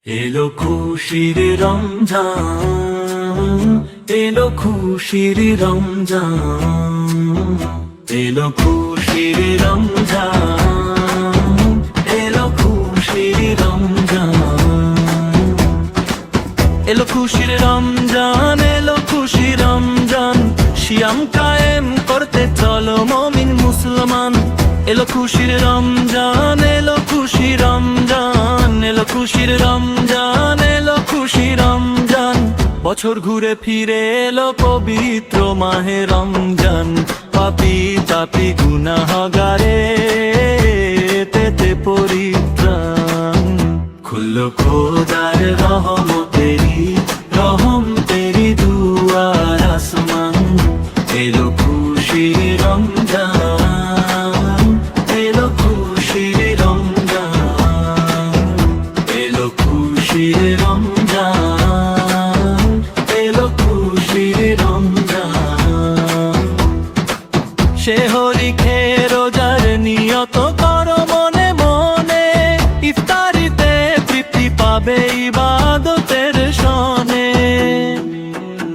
এলো খুশির রমজান, এলো খুশির রমজান, এলো খুশির রমজান, এলো খুশির রমজান, এলো খুশির রমজান, এলো খুশি রমজান। সিয়াম কায়েম করতে চলো মুমিন মুসলমান। এলো খুশির রমজান, এলো খুশি রমজান, এলো খুশির রমজান, এলো খুশি রমজান। বছর ঘুরে ফিরে এলো পবিত্র মাহে রমজান। পাপী তাপী গুনাহগারে তেতে পরিত্রাণ। খুললো খোদার রহমতেরি, রহম তেরি দুয়ার আসমান। এলো খুশির রমজান, এলো খুশির রমজান, এলো খুশির রমজান, এলো খুশির রমজান। সেহরি খেয়ে রোজার নিয়ত করো মনে মনে। ইফতারিতে তৃপ্তি পাবে ইবাদতের সনে।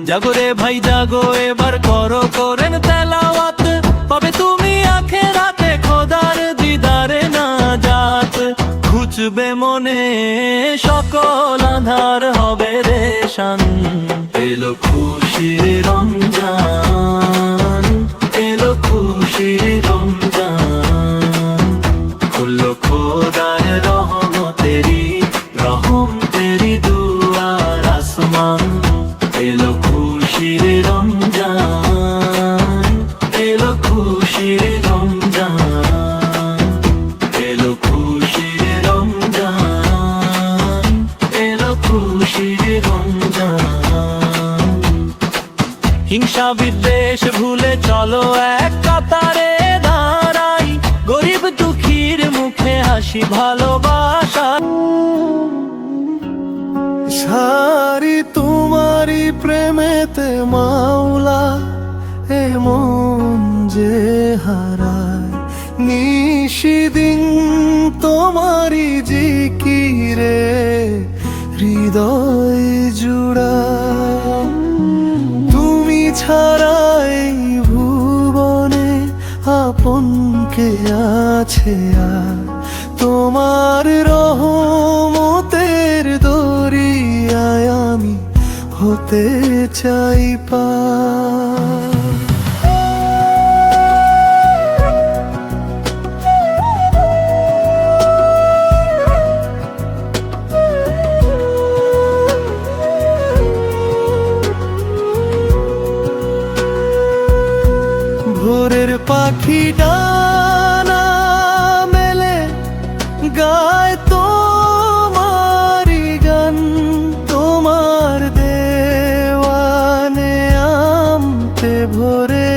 জাগো রে ভাই জাগো, এবার করো করেন তেলাওয়াত। পাবে তুমি আখেরাতে খোদার দিদারে নাজাত। খুঁজবে মনে সকল আধার হবে রেশান। এলো খুশির রমজান, এলো খুশির রমজান। খুললো খোদার রহমতেরি, রহম তেরি দুয়ার আসমান। এলো খুশির রমজান, এলো খুশির রমজান, এলো খুশির রমজান, এলো খুশির রমজান। হিংসা বিদ্বেষ ভুলে চলো এক কাতারে দাঁড়াই। গরিব দুঃখীর মুখে হাসি ভালোবাসা। সারি তোমারি প্রেমেতে মাওলা, এমন যে হারায়। নিশিদিন তোমারি জিকিরে হৃদয় জুড়ায়। তুমি ছাড়াই ভুবনে আপন কে আছে আর। তোমার রহমতের দরিয়ায় আমি হতে চাই পার। ভোরের পাখি ডানা মেলে গায় তোমারি গান। তোমার দেওয়ানে আমতে ভরে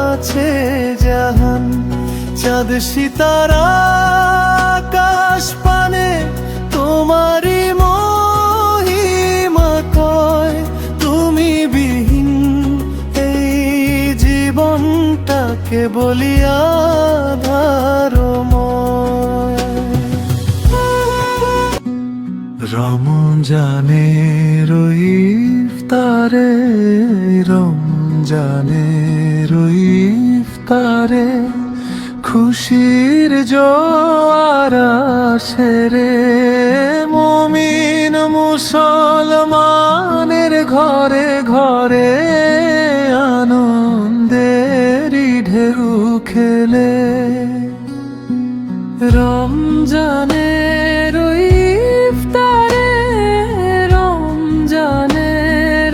আছে জাহান। চাঁদ সিতারা আকাশ পানে তোমারি মহিমা কয়। তুমি বিহীন এই জীবনটাকে বলিয়া ধারময়। রমজানের ইফতারে, রমজানের ইফতারে খুশির জোয়ার আসে রে। মুমিন মুসলমানের ঘরে ঘরে আনন্দেরই ঢেউ খেলে। রমজানের ইফতারে, রমজানের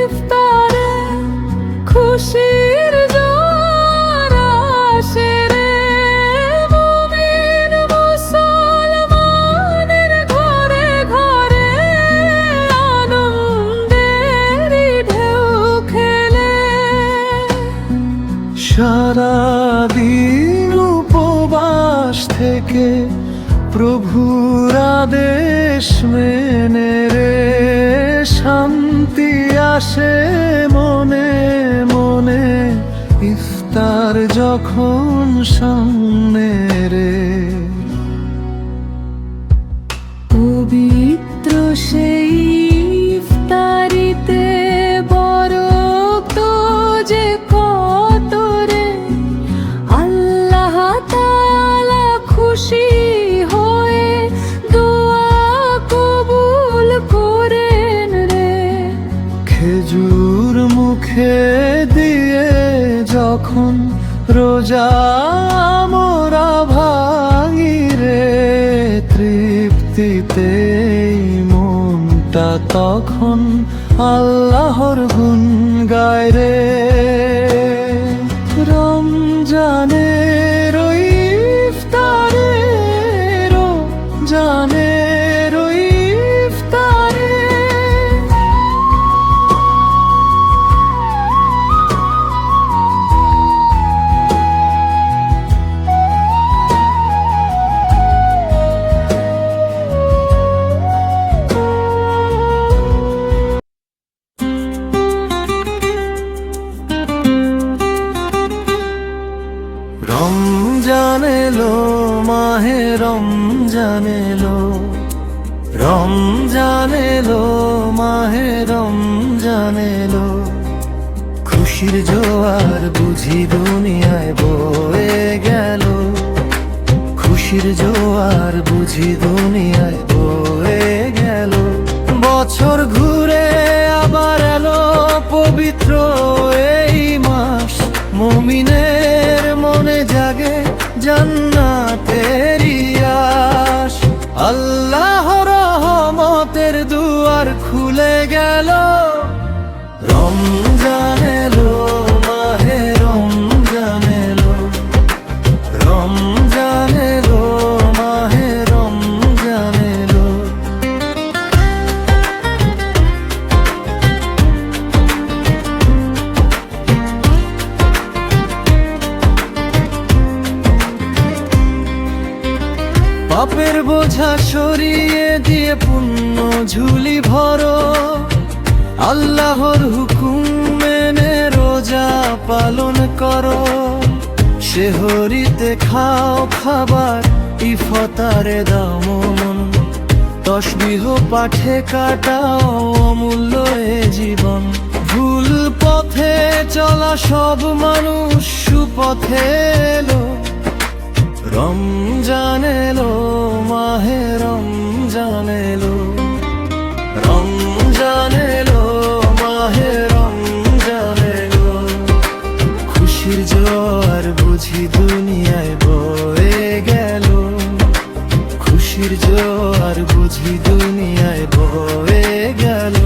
ইফতারে খুশির জোয়ার আসে রে। মুমিন মুসলমানের ঘরে ঘরে আনন্দেরই ঢেউ খেলে। সারাদিন উপবাস থেকে প্রভুর আদেশ মেনে রে। শান্তি আসে মনে মনে ইফতার যখন সামনে রে। পবিত্র সেই ইফতারিতে বরকত যে কত রে, আল্লাহ তাআলা খুশি হয়ে দোয়া কবুল করেন রে। খেজুর মুখে দিয়ে যখন রোজা মোরা ভাঙি রে, তৃপ্তিতে মনটা তখন আল্লাহর গুণ গায় রে। রমজানের ওই ইফতারে, রমজানের ওই ইফতারে রমজান এলো, মাহে রমজান এলো, রমজান এলো, মাহে রমজান এলো। খুশির জোয়ার বুঝি দুনিয়ায় বয়ে গেল, খুশির জোয়ার বুঝি দুনিয়ায় বয়ে গেল। বছর ঘুরে আবার এলো পবিত্র এই মাস, মুমিনের মনে জাগে জান্নাতের আশ। আল্লাহর রহমতের দুয়ার খুলে গেল, রমজান এলো, মাহে রমজান এলো, রমজান এলো, মাহে রমজান এলো। পাপের বোঝা সরিয়ে দিয়ে পুণ্য ঝুলি ভরো, আল্লাহর হুকুম মেনে রোজা পালন করো। সেহরিতে খাও খাবার, ইফতারে দাও মন, তসবিহ পাঠে কাটাও অমূল্য এ জীবন। ভুল পথে চলা সব মানুষ সুপথে এলো, রমজান এলো, মাহে রমজান এলো, রমজান এলো, মাহে রমজান এলো। খুশির জোয়ার বুঝি দুনিয়ায় বয়ে গেল, খুশির জোয়ার বুঝি দুনিয়ায় বয়ে গেল।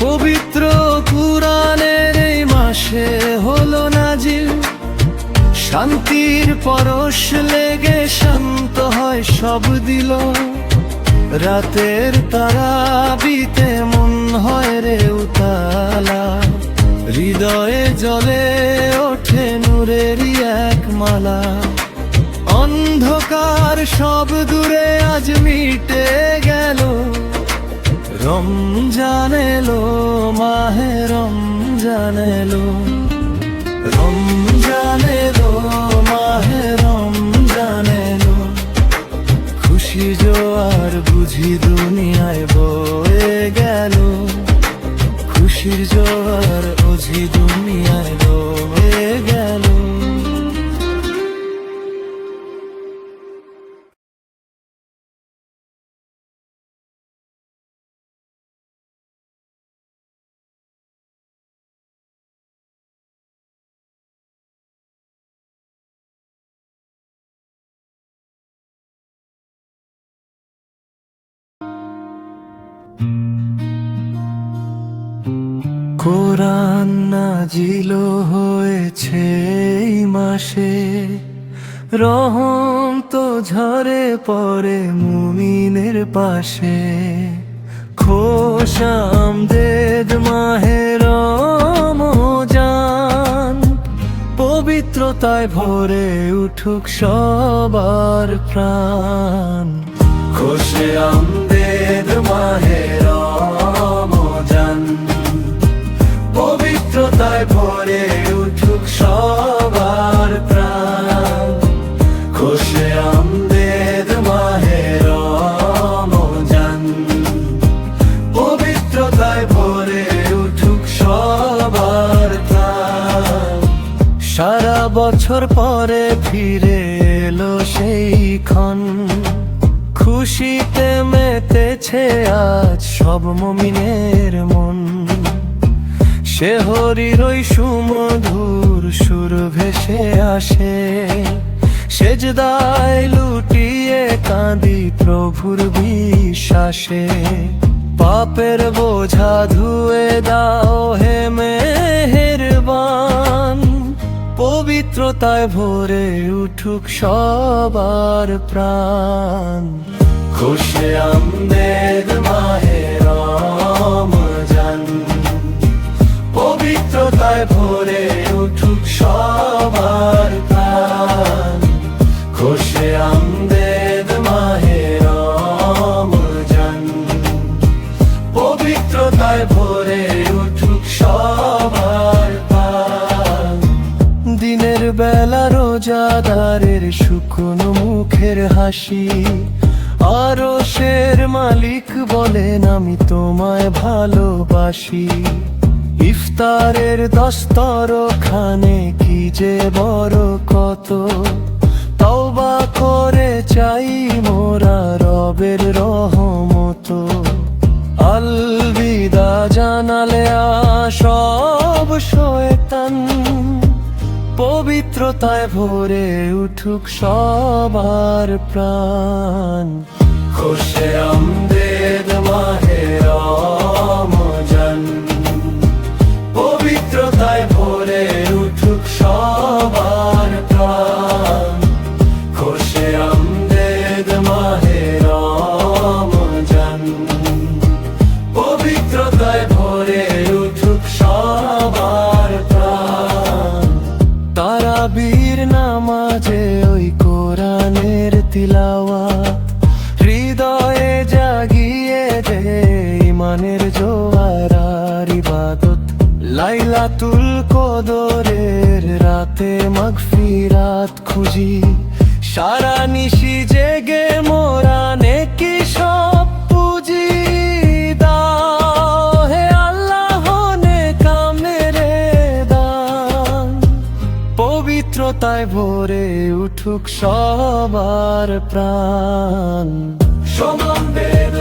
পবিত্র কুরআনের এই মাসে হলো নাজিল, শান্তির পরশ লেগে শান্ত হয় সব দিল। রাতের তারাবিতে মন হয় রে উতালা, হৃদয়ে জ্বলে ওঠে নূরেরই এক মালা। অন্ধকার সব দূরে আজ মিটে গেল, রমজান এলো, মাহে রমজান এলো, রমজান এলো, মাহে রমজান এলো। খুশি জোয়ার বুঝি দুনিয়ায় বয়ে গেল, খুশির জোয়ার বুঝি দুনিয়ায় বয়ে গেল। কোরআন নাজিল হয়েছে এই মাসে, রহম তো ঝরে পড়ে মুমিনের পাশে। খোশ আমদেদ মাহে রমজান, পবিত্রতায় ভরে উঠুক সবার প্রাণ। খোশ আমদেদ মাহে রমজান, বছর পরে ফিরে এলো সেই ক্ষণ, খুশিতে মেতেছে আজ সব মুমিনের মন। সে হরির ওই সুমধুর সুর ভেসে আসে, সেজদায় লুটিয়ে কাঁদি প্রভুর বিশ্বাসে। পাপের বোঝা ধুয়ে দাও হে মেহেরবান, পবিত্রতায় ভরে উঠুক সবার প্রাণ। খুশে আমদেদ মাহে রমজান, পবিত্রতায় ভরে উঠুক সবার প্রাণ। খুশে আমদেদ মাহে রমজান, পবিত্রতায় ভরে উঠুক সবার প্রাণ। দিনের বেলা রোজাদারের শুকনো মুখের হাসি, আরশের মালিক বলেন আমি তোমায় ভালোবাসি। ইফতারের দস্তরখানে কি যে বড় কত, তওবা করে চাই মোরা রবের রহমত। আলবিদা জানালে সব শয়তান, পবিত্রতায় ভরে উঠুক সবার প্রাণ। খুশে আমদেদ মাহে রমজান, পবিত্রতায় ভরে উঠুক সবার প্রাণ। খুশে আমদেদ মাহে রমজান, পবিত্রতায় ভরে উঠুক সবার প্রাণ। তারাবির নামাজে ওই কোরআনের তিলাওয়াত, হৃদয়ে জাগিয়ে দে ইমানের জোয়ার আর ইবাদত। লাইলাতুল কদরের রাতে মাগফিরাত খুঁজি, সারা নিশি জেগে মোরা নেকি সব পুঁজি। দাও হে আল্লাহ নেক মেরে দান, পবিত্রতায় ভরে উঠুক সবার প্রাণ। সমান বেদ